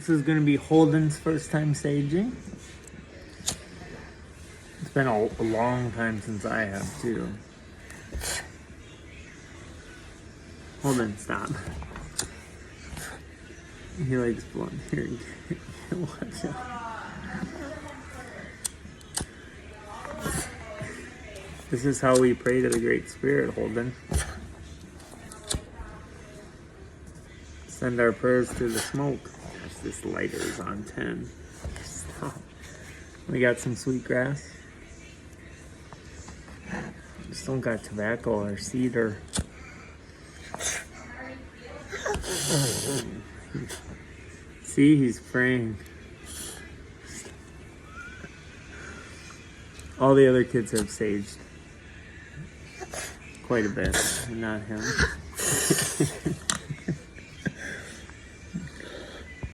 This is going to be Holden's first time saging. It's been a long time since I have, too. Holden, stop. He likes blood. Here, watch out. This is how we pray to the Great Spirit, Holden. Send our prayers through the smoke. Gosh, this lighter is on 10. Stop. We got some sweet grass. Just don't got tobacco or cedar. See, he's praying. All the other kids have saged. Quite a bit, not him.